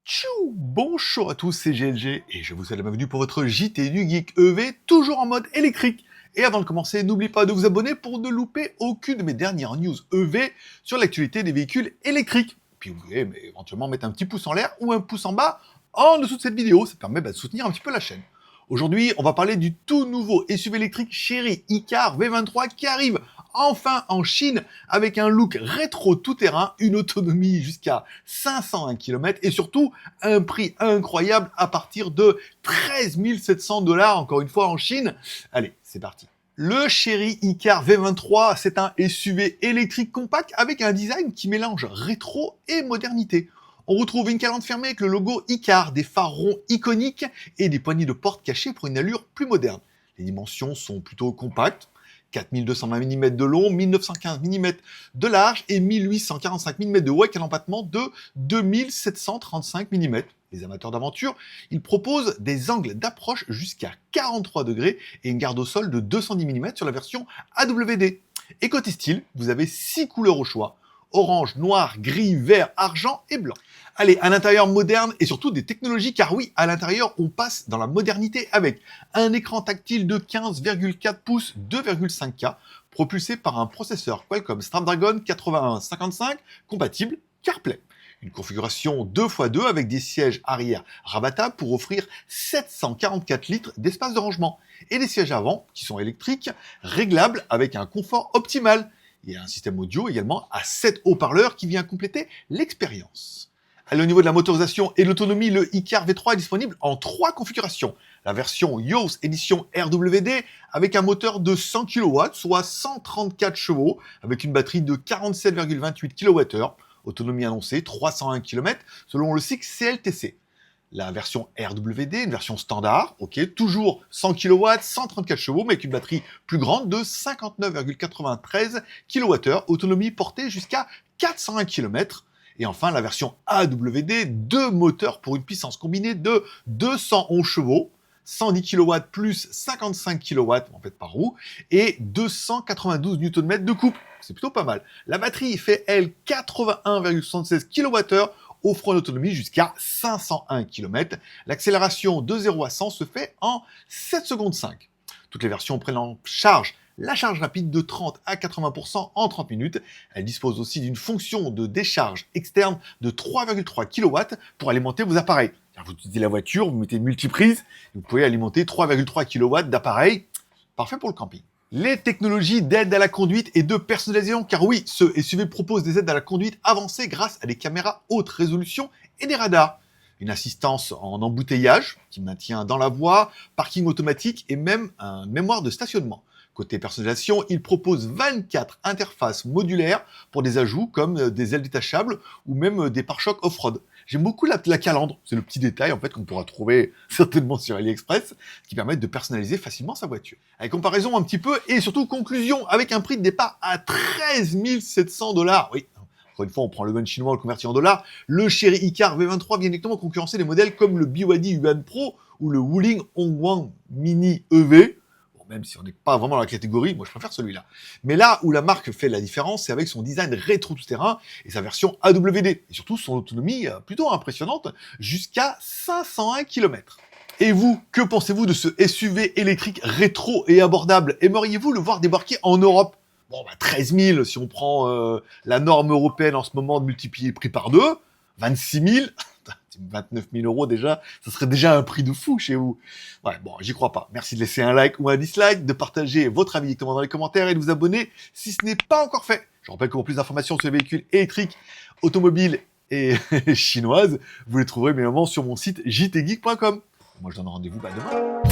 Tchou! Bonjour à tous, c'est GLG et je vous souhaite la bienvenue pour votre JT du Geek EV, toujours en mode électrique. Et avant de commencer, n'oubliez pas de vous abonner pour ne louper aucune de mes dernières news EV sur l'actualité des véhicules électriques. Puis vous pouvez éventuellement mettre un petit pouce en l'air ou un pouce en bas en dessous de cette vidéo, ça permet de soutenir un petit peu la chaîne. Aujourd'hui, on va parler du tout nouveau SUV électrique Chery e-Car V23 qui arrive enfin en Chine avec un look rétro tout-terrain, une autonomie jusqu'à 501 km et surtout un prix incroyable à partir de 13 700 $, encore une fois en Chine. Allez, c'est parti. Le Chery e-Car V23, c'est un SUV électrique compact avec un design qui mélange rétro et modernité. On retrouve une calandre fermée avec le logo e-Car, des phares ronds iconiques et des poignées de porte cachées pour une allure plus moderne. Les dimensions sont plutôt compactes, 4220 mm de long, 1915 mm de large et 1845 mm de haut avec un empattement de 2735 mm. Les amateurs d'aventure, ils proposent des angles d'approche jusqu'à 43 degrés et une garde au sol de 210 mm sur la version AWD. Et côté style, vous avez 6 couleurs au choix: orange, noir, gris, vert, argent et blanc. Allez, un intérieur moderne et surtout des technologies, car oui, à l'intérieur, on passe dans la modernité avec un écran tactile de 15,4 pouces 2,5K, propulsé par un processeur Qualcomm Snapdragon 8155, compatible CarPlay. Une configuration 2x2 avec des sièges arrière rabattables pour offrir 744 litres d'espace de rangement. Et des sièges avant, qui sont électriques, réglables avec un confort optimal. Il y a un système audio également à 7 haut-parleurs qui vient compléter l'expérience. Allez, au niveau de la motorisation et de l'autonomie, le e-Car V3 est disponible en 3 configurations. La version Yoast Edition RWD avec un moteur de 100 kW, soit 134 chevaux, avec une batterie de 47,28 kWh, autonomie annoncée 301 km selon le cycle CLTC. La version RWD, une version standard, ok, toujours 100 kW, 134 chevaux, mais avec une batterie plus grande de 59,93 kWh, autonomie portée jusqu'à 401 km. Et enfin, la version AWD, 2 moteurs pour une puissance combinée de 211 chevaux, 110 kW plus 55 kW en fait par roue, et 292 Nm de couple. C'est plutôt pas mal. La batterie fait, elle, 81,76 kWh, offrant une autonomie jusqu'à 501 km. L'accélération de 0 à 100 se fait en 7 secondes 5. Toutes les versions prennent en charge la charge rapide de 30 à 80% en 30 minutes. Elle dispose aussi d'une fonction de décharge externe de 3,3 kW pour alimenter vos appareils. Vous utilisez la voiture, vous mettez une multiprise, vous pouvez alimenter 3,3 kW d'appareil. Parfait pour le camping. Les technologies d'aide à la conduite et de personnalisation, car oui, ce SUV propose des aides à la conduite avancées grâce à des caméras haute résolution et des radars. Une assistance en embouteillage qui maintient dans la voie, parking automatique et même un mémoire de stationnement. Côté personnalisation, il propose 24 interfaces modulaires pour des ajouts comme des ailes détachables ou même des pare-chocs off-road. J'aime beaucoup la calandre, c'est le petit détail en fait qu'on pourra trouver certainement sur AliExpress, qui permet de personnaliser facilement sa voiture. Avec comparaison un petit peu et surtout conclusion avec un prix de départ à 13 700 $. Oui, encore une fois, on prend le yuan chinois, on le convertit en dollars. Le Chery e-Car V23 vient directement concurrencer des modèles comme le BYD Yuan Pro ou le Wuling Hongguang Mini EV. Même si on n'est pas vraiment dans la catégorie, moi je préfère celui-là. Mais là où la marque fait la différence, c'est avec son design rétro tout-terrain et sa version AWD. Et surtout son autonomie plutôt impressionnante, jusqu'à 501 km. Et vous, que pensez-vous de ce SUV électrique rétro et abordable? Aimeriez-vous le voir débarquer en Europe? Bon, 13 000 si on prend la norme européenne en ce moment de multiplier le prix par 2, 26 000... 29 000 € déjà, ça serait déjà un prix de fou chez vous. Ouais, bon, j'y crois pas. Merci de laisser un like ou un dislike, de partager votre avis directement dans les commentaires et de vous abonner si ce n'est pas encore fait. Je rappelle que pour plus d'informations sur les véhicules électriques, automobiles et chinoises, vous les trouverez évidemment sur mon site jtgeek.com. Moi, je donne rendez-vous demain.